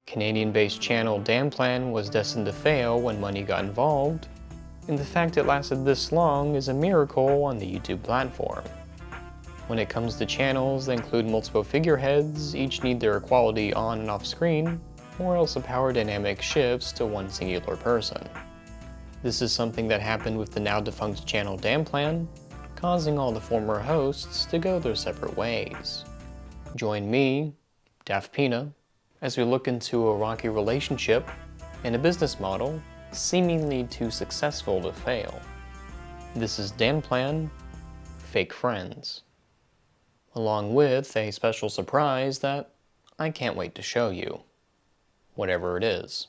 Canadian-based channel DanPlan was destined to fail when money got involved, and the fact it lasted this long is a miracle on the YouTube platform. When it comes to channels that include multiple figureheads, each need their equality on and off screen, or else the power dynamic shifts to one singular person. This is something that happened with the now defunct channel DanPlan, causing all the former hosts to go their separate ways. Join me, Daftpina, as we look into a rocky relationship and a business model seemingly too successful to fail. This is DanPlan, Fake Friends, along with a special surprise that I can't wait to show you, whatever it is.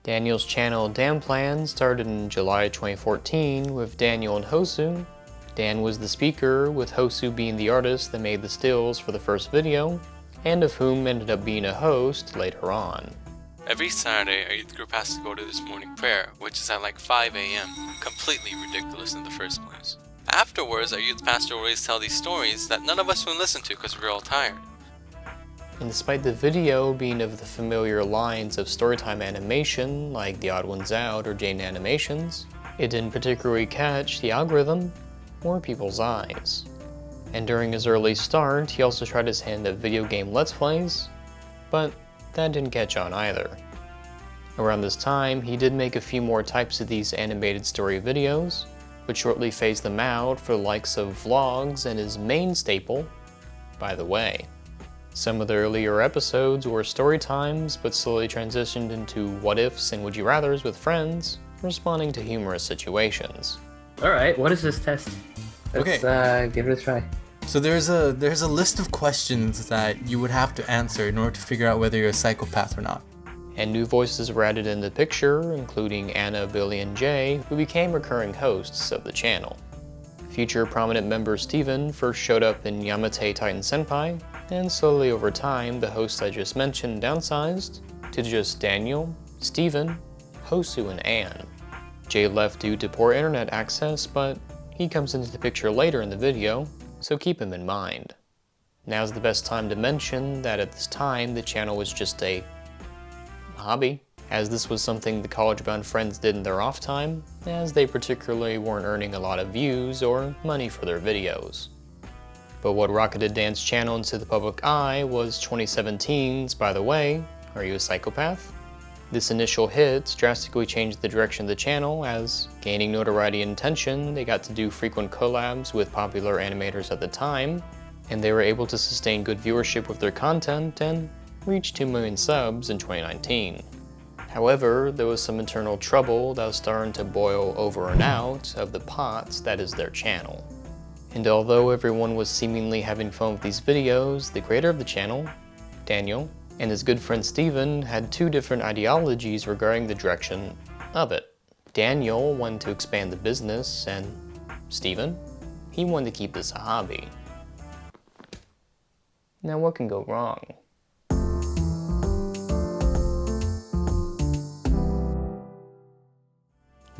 Daniel's channel DanPlan started in July 2014 with Daniel and Hosu. Dan was the speaker, with Hosu being the artist that made the stills for the first video, and of whom ended up being a host later on. Every Saturday, our youth group has to go to this morning prayer, which is at like 5 a.m. Completely ridiculous in the first place. Afterwards, our youth pastor will always tell these stories that none of us would listen to because we're all tired. And despite the video being of the familiar lines of storytime animation like The Odd Ones Out or Jane Animations, it didn't particularly catch the algorithm or people's eyes. And during his early start, he also tried his hand at video game Let's Plays, but that didn't catch on either. Around this time, he did make a few more types of these animated story videos, but shortly phased them out for the likes of vlogs and his main staple, By the Way. Some of the earlier episodes were story times, but slowly transitioned into what-ifs and would-you-rathers with friends, responding to humorous situations. Alright, what is this test? Let's give it a try. So there's a list of questions that you would have to answer in order to figure out whether you're a psychopath or not. And new voices were added in the picture, including Anna, Billy, and Jay, who became recurring hosts of the channel. Future prominent member Steven first showed up in Yamate Titan Senpai, and slowly over time, the hosts I just mentioned downsized to just Daniel, Steven, Hosu, and Ann. Jay left due to poor internet access, but he comes into the picture later in the video, so keep him in mind. Now's the best time to mention that at this time, the channel was just a hobby, as this was something the college-bound friends did in their off time, as they particularly weren't earning a lot of views or money for their videos. But what rocketed Dan's channel into the public eye was 2017's By the Way, Are You a Psychopath? This initial hit drastically changed the direction of the channel, as, gaining notoriety and attention, they got to do frequent collabs with popular animators at the time, and they were able to sustain good viewership with their content and reach 2 million subs in 2019. However, there was some internal trouble that was starting to boil over and out of the pots that is their channel. And although everyone was seemingly having fun with these videos, the creator of the channel, Daniel, and his good friend Steven had two different ideologies regarding the direction of it. Daniel wanted to expand the business, and Steven, he wanted to keep this a hobby. Now what can go wrong?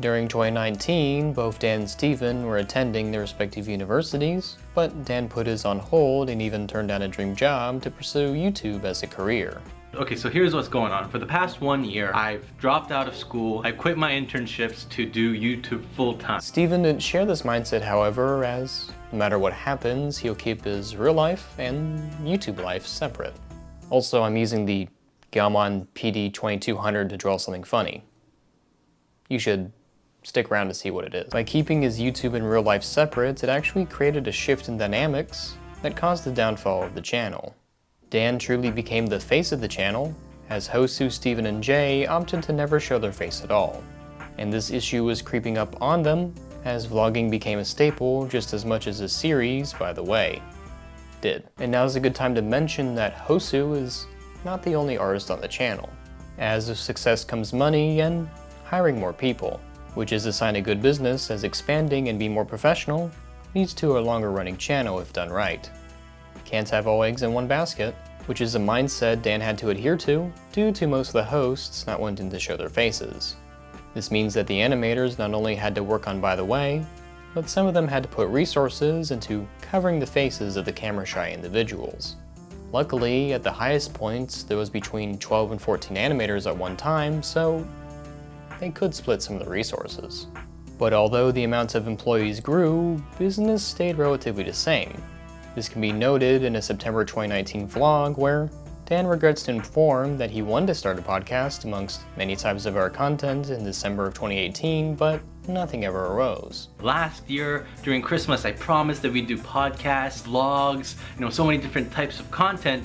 During 2019, both Dan and Steven were attending their respective universities, but Dan put his on hold and even turned down a dream job to pursue YouTube as a career. Okay, so here's what's going on. For the past 1 year, I've dropped out of school. I quit my internships to do YouTube full-time. Steven didn't share this mindset, however, as no matter what happens, he'll keep his real life and YouTube life separate. Also, I'm using the GAOMON PD2200 to draw something funny. You should stick around to see what it is. By keeping his YouTube and real life separate, it actually created a shift in dynamics that caused the downfall of the channel. Dan truly became the face of the channel, as Hosu, Steven, and Jay opted to never show their face at all. And this issue was creeping up on them, as vlogging became a staple just as much as a series, By the Way, did. And now's a good time to mention that Hosu is not the only artist on the channel, as with success comes money and hiring more people, which is a sign of good business, as expanding and being more professional leads to a longer running channel if done right. Can't have all eggs in one basket, which is a mindset Dan had to adhere to due to most of the hosts not wanting to show their faces. This means that the animators not only had to work on By the Way, but some of them had to put resources into covering the faces of the camera-shy individuals, Luckily, at the highest points, there was between 12 and 14 animators at one time, so they could split some of the resources. But although the amount of employees grew, business stayed relatively the same. This can be noted in a September 2019 vlog where Dan regrets to inform that he wanted to start a podcast amongst many types of our content in December of 2018, but nothing ever arose. Last year, during Christmas, I promised that we'd do podcasts, vlogs, so many different types of content,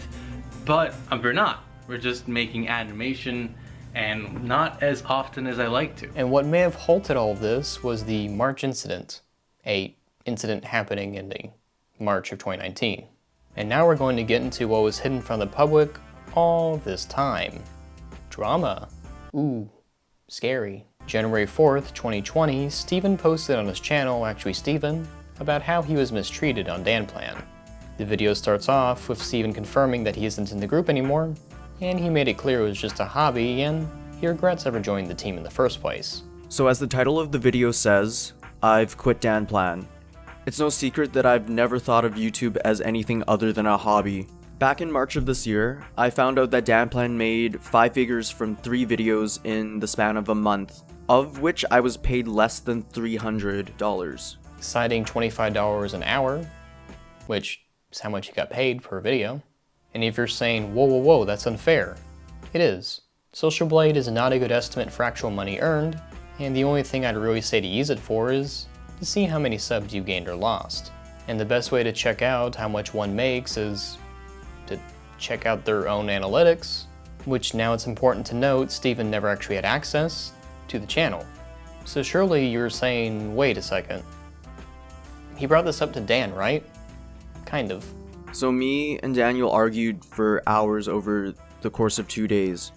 but we're not. We're just making animation, and not as often as I like to. And what may have halted all of this was the March incident, a incident happening in the March of 2019. And now we're going to get into what was hidden from the public all this time. Drama. Ooh, scary. January 4th, 2020, Steven posted on his channel, Actually Steven, about how he was mistreated on DanPlan. The video starts off with Steven confirming that he isn't in the group anymore, and he made it clear it was just a hobby and he regrets ever joining the team in the first place. So as the title of the video says, I've quit DanPlan. It's no secret that I've never thought of YouTube as anything other than a hobby. Back in March of this year, I found out that DanPlan made 5 figures from 3 videos in the span of a month, of which I was paid less than $300. Citing $25 an hour, which is how much he got paid per video. And if you're saying, whoa, that's unfair, it is. Social Blade is not a good estimate for actual money earned, and the only thing I'd really say to use it for is to see how many subs you gained or lost. And the best way to check out how much one makes is to check out their own analytics, which now it's important to note Steven never actually had access to the channel. So surely you're saying, wait a second, he brought this up to Dan, right? Kind of. So me and Daniel argued for hours over the course of 2 days.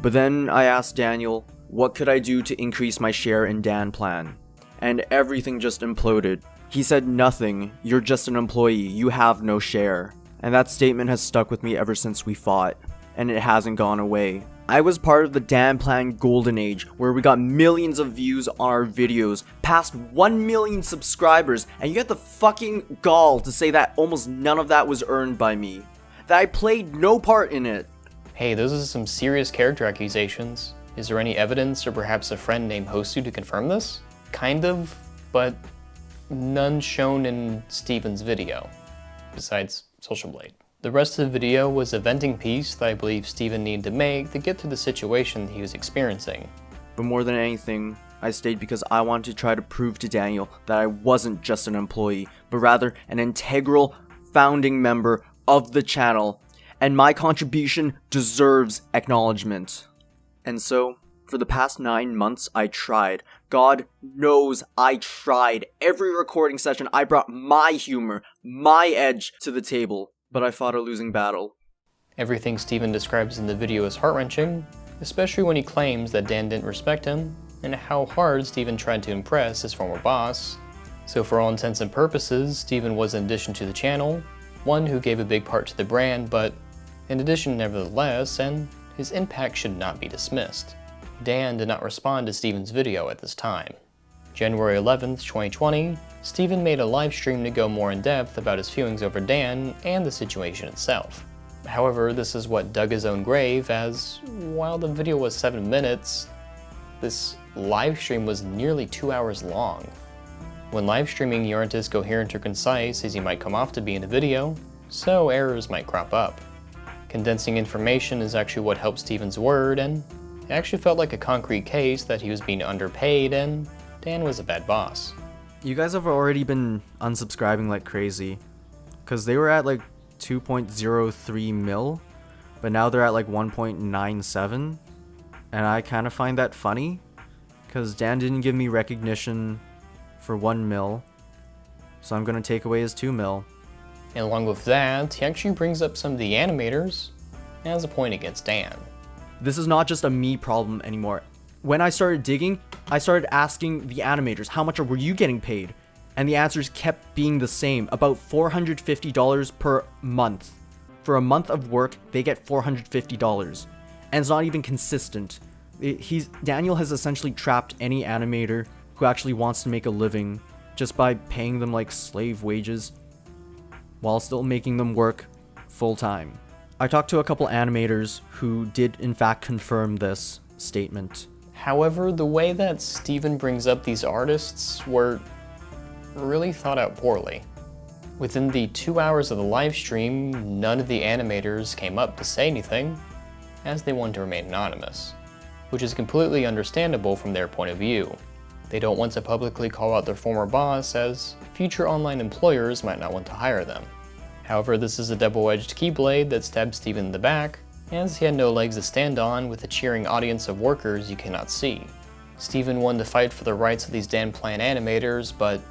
But then I asked Daniel, what could I do to increase my share in DanPlan? And everything just imploded. He said nothing, you're just an employee, you have no share. And that statement has stuck with me ever since we fought, and it hasn't gone away. I was part of the DanPlan golden age, where we got millions of views on our videos, past 1 million subscribers, and you had the fucking gall to say that almost none of that was earned by me. That I played no part in it. Hey, those are some serious character accusations. Is there any evidence or perhaps a friend named Hostu to confirm this? Kind of, but none shown in Steven's video, besides Social Blade. The rest of the video was a venting piece that I believe Steven needed to make to get through the situation he was experiencing. But more than anything, I stayed because I wanted to try to prove to Daniel that I wasn't just an employee, but rather an integral founding member of the channel, and my contribution deserves acknowledgement. And so, for the past 9 months, I tried. God knows I tried. Every recording session, I brought my humor, my edge to the table. But I fought a losing battle. Everything Steven describes in the video is heart-wrenching, especially when he claims that Dan didn't respect him, and how hard Steven tried to impress his former boss. So for all intents and purposes, Steven was in addition to the channel, one who gave a big part to the brand, but in addition nevertheless, and his impact should not be dismissed. Dan did not respond to Steven's video at this time. January 11th, 2020, Steven made a live stream to go more in depth about his feelings over Dan and the situation itself. However, this is what dug his own grave, as while the video was 7 minutes, this live stream was nearly 2 hours long. When live streaming, you aren't as coherent or concise as you might come off to be in a video, so errors might crop up. Condensing information is actually what helped Steven's word, and it actually felt like a concrete case that he was being underpaid and Dan was a bad boss. You guys have already been unsubscribing like crazy, because they were at like 2.03 mil, but now they're at like 1.97, and I kind of find that funny, because Dan didn't give me recognition for 1 mil, so I'm going to take away his 2 mil. And along with that, he actually brings up some of the animators as a point against Dan. This is not just a me problem anymore. When I started digging, I started asking the animators, how much were you getting paid? And the answers kept being the same, about $450 per month. For a month of work, they get $450. And it's not even consistent. Daniel has essentially trapped any animator who actually wants to make a living just by paying them like slave wages while still making them work full time. I talked to a couple animators who did in fact confirm this statement. However, the way that Steven brings up these artists were really thought out poorly. Within the 2 hours of the live stream, none of the animators came up to say anything, as they want to remain anonymous, which is completely understandable from their point of view. They don't want to publicly call out their former boss, as future online employers might not want to hire them. However, this is a double-edged keyblade that stabs Steven in the back, as he had no legs to stand on with a cheering audience of workers you cannot see. Steven wanted to fight for the rights of these DanPlan animators, but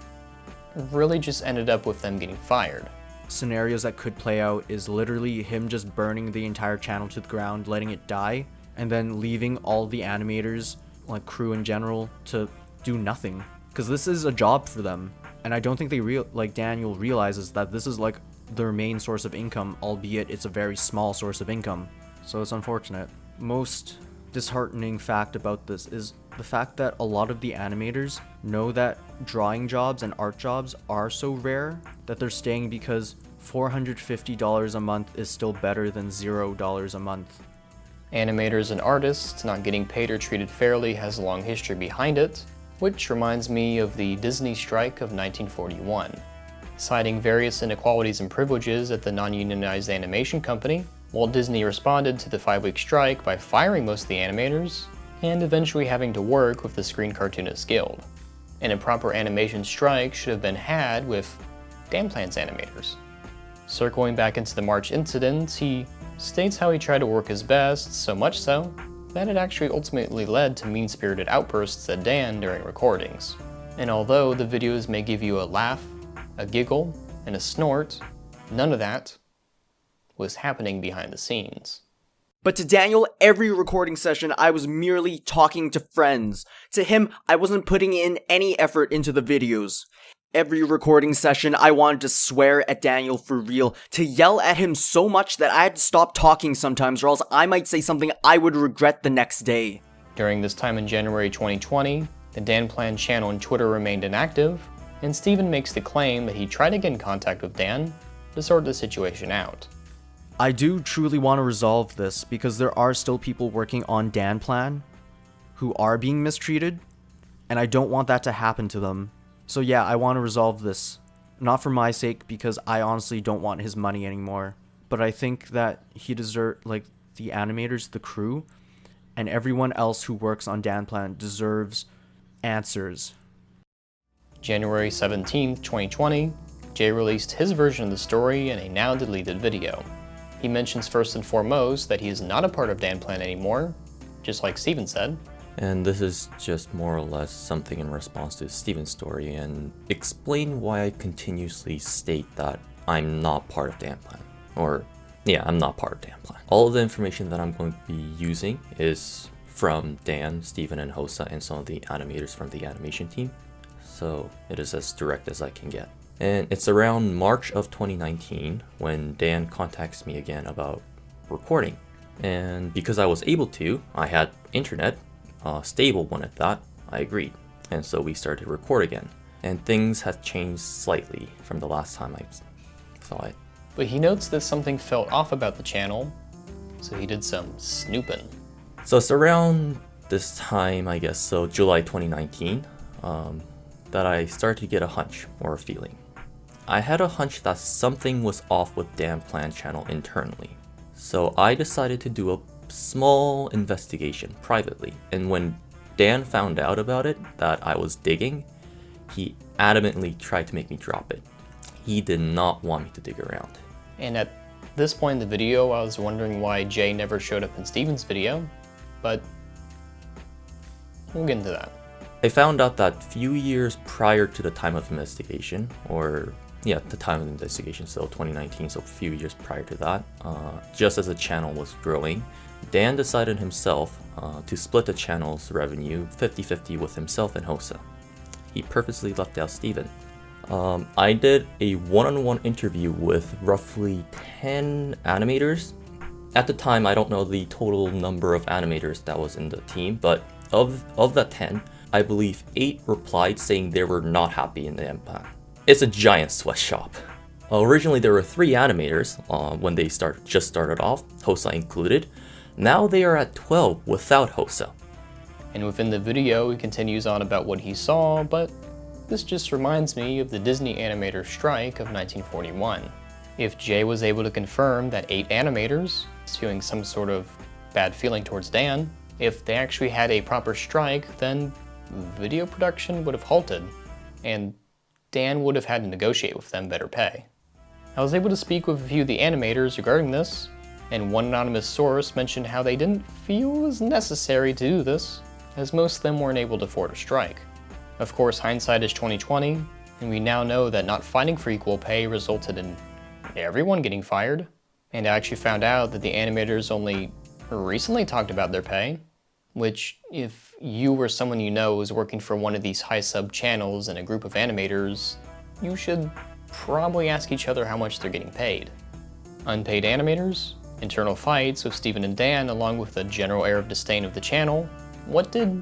really just ended up with them getting fired. Scenarios that could play out is literally him just burning the entire channel to the ground, letting it die, and then leaving all the animators, like crew in general, to do nothing. Because this is a job for them, and I don't think Daniel realizes that this is like their main source of income, albeit it's a very small source of income. So it's unfortunate. Most disheartening fact about this is the fact that a lot of the animators know that drawing jobs and art jobs are so rare that they're staying because $450 a month is still better than $0 a month. Animators and artists not getting paid or treated fairly has a long history behind it, which reminds me of the Disney strike of 1941. Citing various inequalities and privileges at the non-unionized animation company, Walt Disney responded to the 5-week strike by firing most of the animators, and eventually having to work with the Screen Cartoonists Guild. An improper animation strike should have been had with DanPlan's animators. Circling back into the March incident, he states how he tried to work his best, so much so that it actually ultimately led to mean-spirited outbursts at Dan during recordings. And although the videos may give you a laugh, a giggle, and a snort, none of that was happening behind the scenes. But to Daniel, every recording session, I was merely talking to friends. To him, I wasn't putting in any effort into the videos. Every recording session, I wanted to swear at Daniel for real, to yell at him so much that I had to stop talking sometimes, or else I might say something I would regret the next day. During this time in January 2020, the DanPlan channel on Twitter remained inactive, and Steven makes the claim that he tried to get in contact with Dan to sort the situation out. I do truly want to resolve this because there are still people working on DanPlan who are being mistreated, and I don't want that to happen to them. So yeah, I want to resolve this. Not for my sake, because I honestly don't want his money anymore. But I think that he deserves, like, the animators, the crew, and everyone else who works on DanPlan deserves answers. January 17th, 2020, Jay released his version of the story in a now deleted video. He mentions first and foremost that he is not a part of DanPlan anymore, just like Steven said. And this is just more or less something in response to Steven's story and explain why I continuously state that I'm not part of DanPlan. I'm not part of DanPlan. All of the information that I'm going to be using is from Dan, Steven, and Hosa, and some of the animators from the animation team. So it is as direct as I can get. And it's around March of 2019 when Dan contacts me again about recording. And because I was able to, I had internet, stable one at that, I agreed. And so we started to record again. And things had changed slightly from the last time I saw it. But he notes that something felt off about the channel, so he did some snooping. So it's around this time, I guess, so July 2019, that I started to get a hunch or a feeling. I had a hunch that something was off with DanPlan channel internally. So I decided to do a small investigation privately. And when Dan found out about it, that I was digging, he adamantly tried to make me drop it. He did not want me to dig around. And at this point in the video, I was wondering why Jay never showed up in Steven's video, but we'll get into that. I found out that few years prior to the time of investigation, the time of investigation, so 2019, so a few years prior to that, just as the channel was growing, Dan decided himself to split the channel's revenue 50-50 with himself and Hosa. He purposely left out Steven. I did a one-on-one interview with roughly 10 animators. At the time, I don't know the total number of animators that was in the team, but of that 10, I believe 8 replied saying they were not happy in the DanPlan. It's a giant sweatshop. Originally there were 3 animators when they just started off, Hosa included. Now they are at 12 without Hosa. And within the video, he continues on about what he saw, but this just reminds me of the Disney animator strike of 1941. If Jay was able to confirm that 8 animators is feeling some sort of bad feeling towards Dan, if they actually had a proper strike, then video production would have halted, and Dan would have had to negotiate with them better pay. I was able to speak with a few of the animators regarding this, and one anonymous source mentioned how they didn't feel it was necessary to do this, as most of them weren't able to afford a strike. Of course, hindsight is 2020, and we now know that not fighting for equal pay resulted in everyone getting fired, and I actually found out that the animators only recently talked about their pay, which, if you or someone you know is working for one of these high sub channels in a group of animators, you should probably ask each other how much they're getting paid. Unpaid animators, internal fights with Steven and Dan, along with a general air of disdain of the channel. What did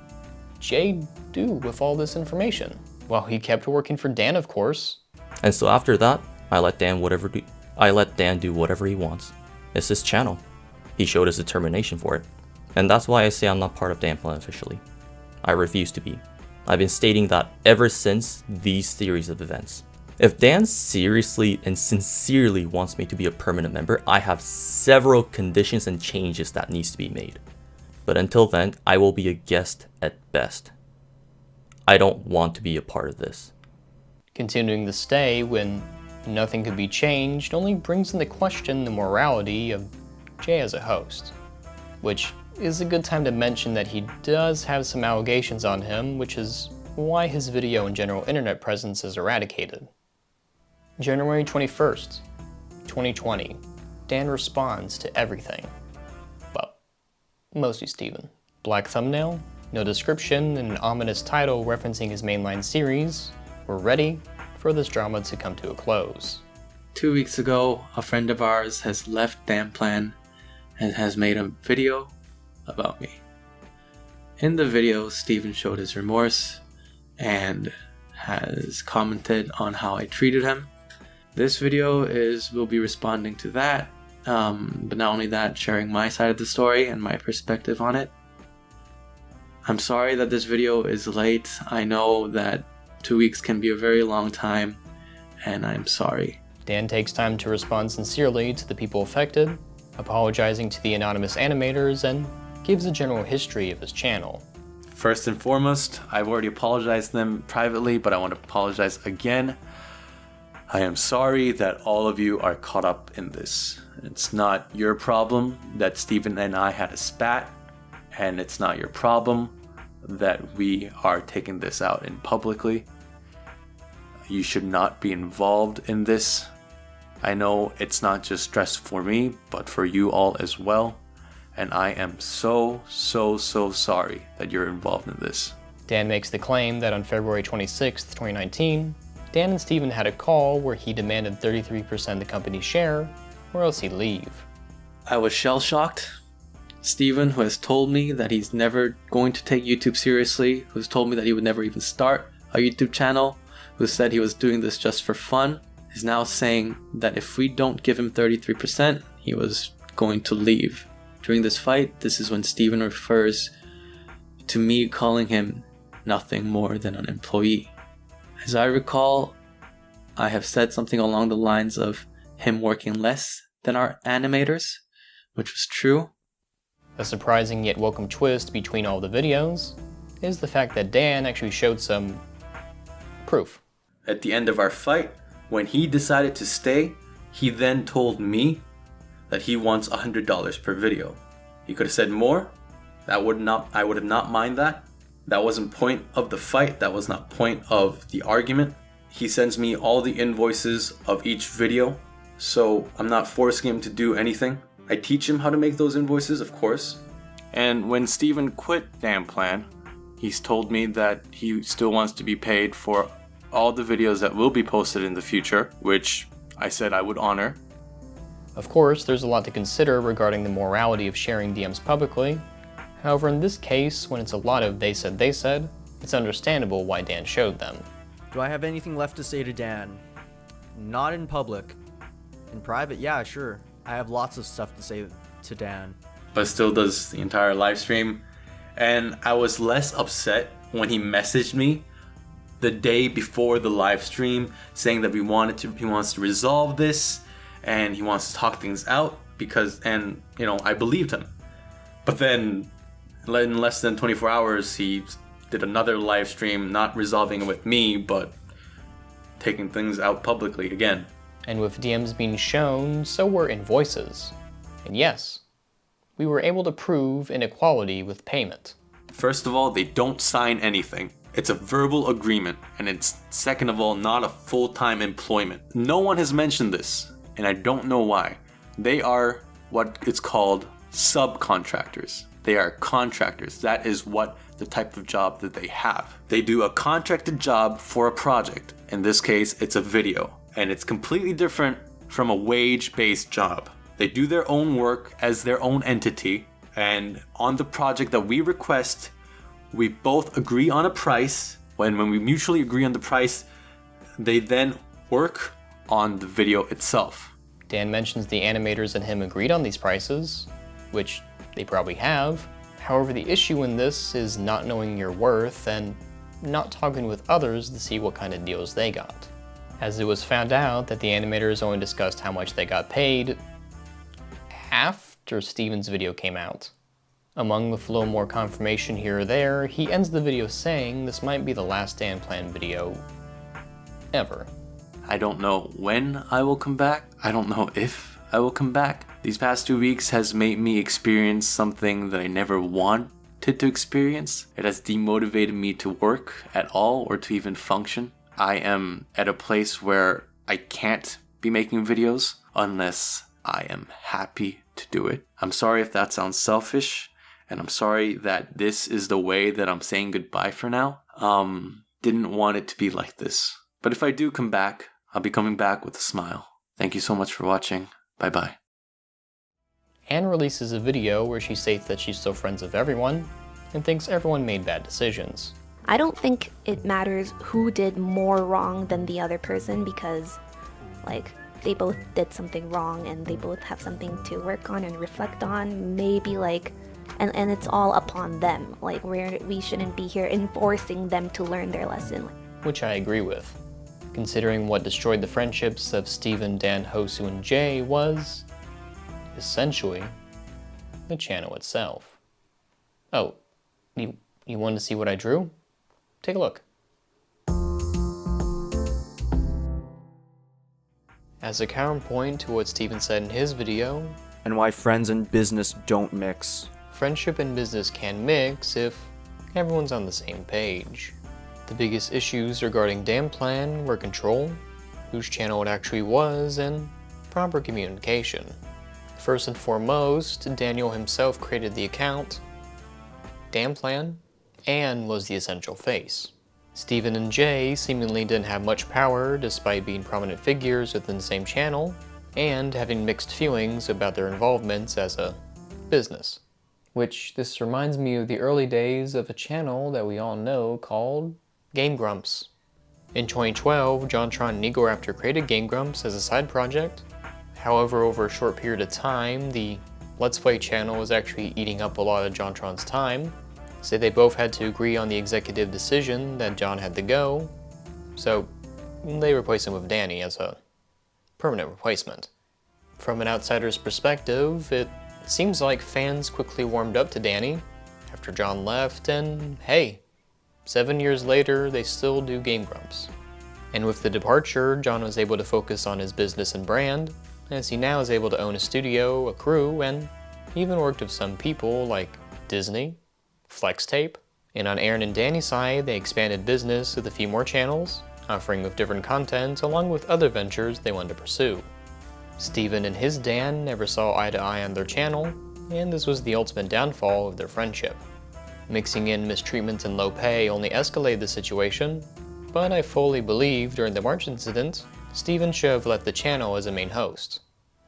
Jay do with all this information? Well, he kept working for Dan, of course. And so after that, I let Dan do whatever he wants. It's his channel. He showed his determination for it. And that's why I say I'm not part of DanPlan officially. I refuse to be. I've been stating that ever since these series of events. If Dan seriously and sincerely wants me to be a permanent member, I have several conditions and changes that needs to be made. But until then, I will be a guest at best. I don't want to be a part of this. Continuing to stay when nothing could be changed only brings into question the morality of Jay as a host, which is a good time to mention that he does have some allegations on him, which is why his video and general internet presence is eradicated. January 21st, 2020, Dan responds to everything. Well, mostly Steven. Black thumbnail, no description, and an ominous title referencing his mainline series. We're ready for this drama to come to a close. 2 weeks ago, a friend of ours has left DanPlan and has made a video about me. In the video, Steven showed his remorse and has commented on how I treated him. This video will be responding to that, but not only that, sharing my side of the story and my perspective on it. I'm sorry that this video is late. I know that 2 weeks can be a very long time, and I'm sorry. Dan takes time to respond sincerely to the people affected, apologizing to the anonymous animators, and gives a general history of his channel. First and foremost, I've already apologized to them privately, but I want to apologize again. I am sorry that all of you are caught up in this. It's not your problem that Steven and I had a spat, and it's not your problem that we are taking this out in publicly. You should not be involved in this. I know it's not just stress for me, but for you all as well. And I am so sorry that you're involved in this. Dan makes the claim that on February 26, 2019, Dan and Steven had a call where he demanded 33% of the company's share, or else he'd leave. I was shell-shocked. Steven, who has told me that he's never going to take YouTube seriously, who's told me that he would never even start a YouTube channel, who said he was doing this just for fun, is now saying that if we don't give him 33%, he was going to leave. During this fight, this is when Steven refers to me calling him nothing more than an employee. As I recall, I have said something along the lines of him working less than our animators, which was true. A surprising yet welcome twist between all the videos is the fact that Dan actually showed some proof. At the end of our fight, when he decided to stay, he then told me that he wants $100 per video. He could have said more. I would have not mind that. That wasn't point of the fight. That was not point of the argument. He sends me all the invoices of each video, so I'm not forcing him to do anything. I teach him how to make those invoices, of course. And when Steven quit DanPlan, he's told me that he still wants to be paid for all the videos that will be posted in the future, which I said I would honor. Of course, there's a lot to consider regarding the morality of sharing DMs publicly. However, in this case, when it's a lot of they said, it's understandable why Dan showed them. Do I have anything left to say to Dan? Not in public, In private, yeah, sure. I have lots of stuff to say to Dan. But still does the entire live stream. And I was less upset when he messaged me the day before the live stream saying that he wants to resolve this and he wants to talk things out I believed him. But then in less than 24 hours, he did another live stream, not resolving it with me, but taking things out publicly again. And with DMs being shown, so were invoices. And yes, we were able to prove inequality with payment. First of all, they don't sign anything. It's a verbal agreement, and it's, second of all, not a full-time employment. No one has mentioned this, and I don't know why. They are what it's called subcontractors. They are contractors. That is what the type of job that they have. They do a contracted job for a project. In this case, it's a video, and it's completely different from a wage-based job. They do their own work as their own entity, and on the project that we request, we both agree on a price. When we mutually agree on the price, they then work on the video itself. Dan mentions the animators and him agreed on these prices, which they probably have. However, the issue in this is not knowing your worth and not talking with others to see what kind of deals they got. As it was found out that the animators only discussed how much they got paid after Steven's video came out. Among with a little more confirmation here or there, he ends the video saying this might be the last DanPlan video ever. I don't know when I will come back. I don't know if I will come back. These past 2 weeks has made me experience something that I never wanted to experience. It has demotivated me to work at all or to even function. I am at a place where I can't be making videos unless I am happy to do it. I'm sorry if that sounds selfish, and I'm sorry that this is the way that I'm saying goodbye for now. Didn't want it to be like this. But if I do come back, I'll be coming back with a smile. Thank you so much for watching. Bye-bye. Anne releases a video where she states that she's still friends with everyone and thinks everyone made bad decisions. I don't think it matters who did more wrong than the other person because, like, they both did something wrong and they both have something to work on and reflect on. Maybe, like, and it's all upon them. Like, we shouldn't be here enforcing them to learn their lesson. Which I agree with, considering what destroyed the friendships of Steven, Dan, Hosu, and Jay was, essentially, the channel itself. Oh, you wanted to see what I drew? Take a look. As a counterpoint to what Steven said in his video, And why friends and business don't mix. friendship and business can mix if everyone's on the same page. The biggest issues regarding DanPlan were control, whose channel it actually was, and proper communication. First and foremost, Daniel himself created the account, DanPlan, and was the essential face. Steven and Jay seemingly didn't have much power despite being prominent figures within the same channel, and having mixed feelings about their involvements as a business. Which this reminds me of the early days of a channel that we all know called Game Grumps. In 2012, JonTron and Egoraptor created Game Grumps as a side project. However, over a short period of time, the Let's Play channel was actually eating up a lot of JonTron's time, so they both had to agree on the executive decision that John had to go, so they replaced him with Danny as a permanent replacement. From an outsider's perspective, it seems like fans quickly warmed up to Danny after John left, and hey, 7 years later, they still do Game Grumps. And with the departure, John was able to focus on his business and brand, as he now is able to own a studio, a crew, and even worked with some people like Disney, Flex Tape. And on Aaron and Danny's side, they expanded business with a few more channels, offering with different content along with other ventures they wanted to pursue. Steven and his Dan never saw eye to eye on their channel, and this was the ultimate downfall of their friendship. Mixing in mistreatment and low pay only escalated the situation, but I fully believe during the March incident, Steven should have left the channel as a main host.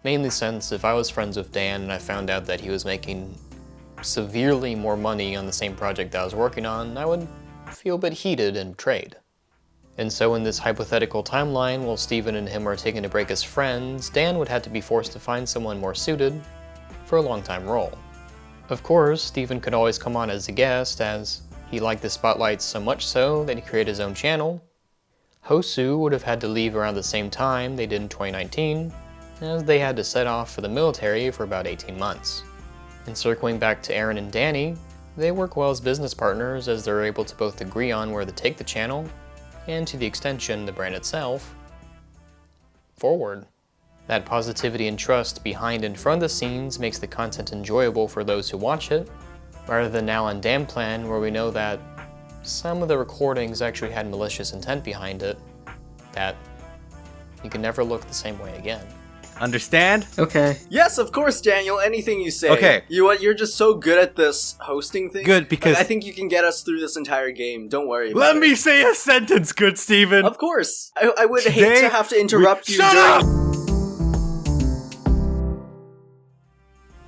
Mainly since if I was friends with Dan and I found out that he was making severely more money on the same project that I was working on, I would feel a bit heated and betrayed. And so in this hypothetical timeline, while Steven and him are taking a break as friends, Dan would have to be forced to find someone more suited for a long-time role. Of course, Steven could always come on as a guest, as he liked the spotlight so much so that he created his own channel. Hosu would have had to leave around the same time they did in 2019, as they had to set off for the military for about 18 months. And circling back to Aaron and Danny, they work well as business partners as they're able to both agree on where to take the channel, and to the extension, the brand itself, forward. That positivity and trust behind and front of the scenes makes the content enjoyable for those who watch it, rather than now on DanPlan where we know that some of the recordings actually had malicious intent behind it, that you can never look the same way again. Understand? Okay. Yes, of course, Daniel. Anything you say. Okay. You know what? You're just so good at this hosting thing. Good, because I think you can get us through this entire game. Don't worry about let it. me say a sentence, good Steven. Of course. I would hate Today to have to interrupt you Shut during... up!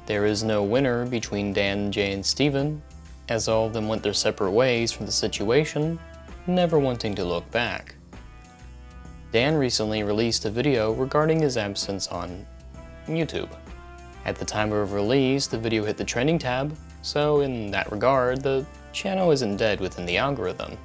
There is no winner between Dan, Jay, and Steven, as all of them went their separate ways from the situation, never wanting to look back. Dan recently released a video regarding his absence on YouTube. At the time of release, the video hit the trending tab, so in that regard, the channel isn't dead within the algorithm.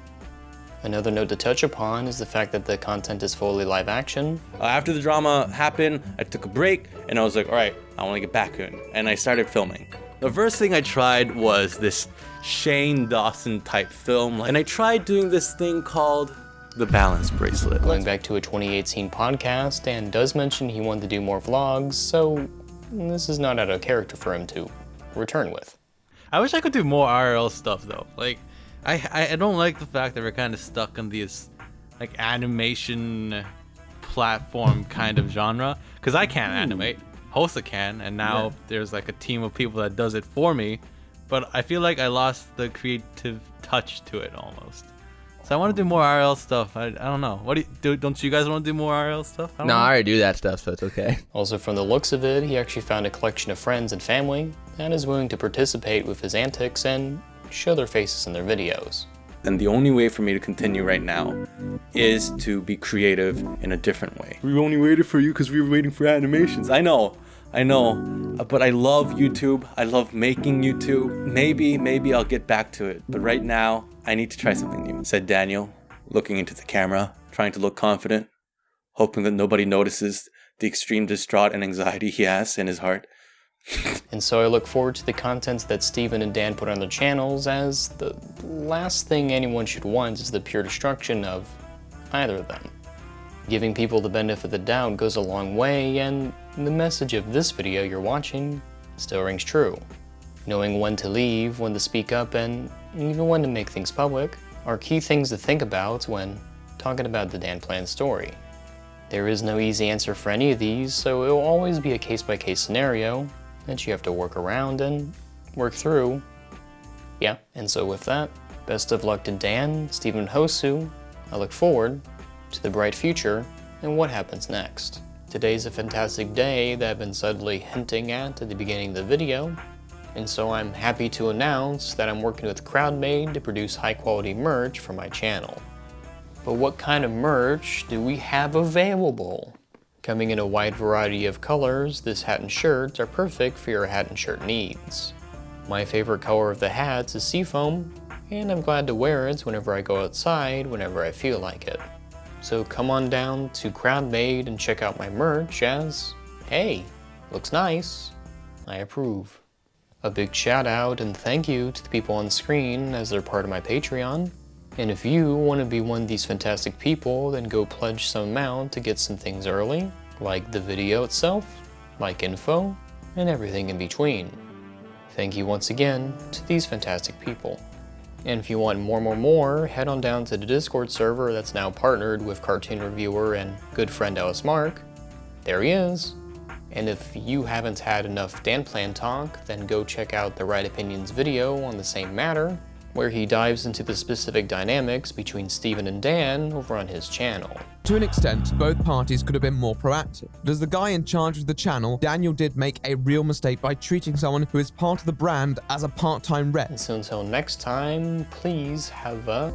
Another note to touch upon is the fact that the content is fully live action. After the drama happened, I took a break and I was like, all right, I want to get back in. And I started filming. The first thing I tried was this Shane Dawson type film. And I tried doing this thing called the balance bracelet. Going back to a 2018 podcast, Dan does mention he wanted to do more vlogs, so this is not out of character for him to return with. I wish I could do more IRL stuff though. Like, I don't like the fact that we're kind of stuck in this like animation platform kind of genre, because I can't animate. Hosa can, and now there's like a team of people that does it for me, but I feel like I lost the creative touch to it almost. So I want to do more IRL stuff. I don't know. What do you, don't you guys want to do more IRL stuff? No, I already do that stuff, so it's okay. Also, from the looks of it, he actually found a collection of friends and family and is willing to participate with his antics and show their faces in their videos. And the only way for me to continue right now is to be creative in a different way. We only waited for you because we were waiting for animations. I know, but I love YouTube. I love making YouTube. Maybe I'll get back to it. But right now, I need to try something new, said Daniel, looking into the camera, trying to look confident, hoping that nobody notices the extreme distraught and anxiety he has in his heart. And so I look forward to the content that Steven and Dan put on their channels, as the last thing anyone should want is the pure destruction of either of them. Giving people the benefit of the doubt goes a long way, and the message of this video you're watching still rings true. Knowing when to leave, when to speak up, and even when to make things public are key things to think about when talking about the DanPlan story. There is no easy answer for any of these, so it will always be a case-by-case scenario that you have to work around and work through. Yeah, and so with that, best of luck to Dan, Steven, and Hosu. I look forward to the bright future and what happens next. Today's a fantastic day that I've been subtly hinting at the beginning of the video, and so I'm happy to announce that I'm working with Crowdmade to produce high-quality merch for my channel. But what kind of merch do we have available? Coming in a wide variety of colors, this hat and shirts are perfect for your hat and shirt needs. My favorite color of the hats is seafoam, and I'm glad to wear it whenever I go outside, whenever I feel like it. So come on down to Crowdmade and check out my merch, as, hey, looks nice, I approve. A big shout out and thank you to the people on screen, as they're part of my Patreon. And if you want to be one of these fantastic people, then go pledge some amount to get some things early, like the video itself, like info, and everything in between. Thank you once again to these fantastic people. And if you want more, head on down to the Discord server that's now partnered with cartoon reviewer and good friend Ellis Mark. There he is. And if you haven't had enough DanPlan talk, then go check out TheRightOpinion's video on the same matter, where he dives into the specific dynamics between Steven and Dan over on his channel. To an extent, both parties could have been more proactive. But as the guy in charge of the channel, Daniel did make a real mistake by treating someone who is part of the brand as a part-time rep. And so until next time, please have a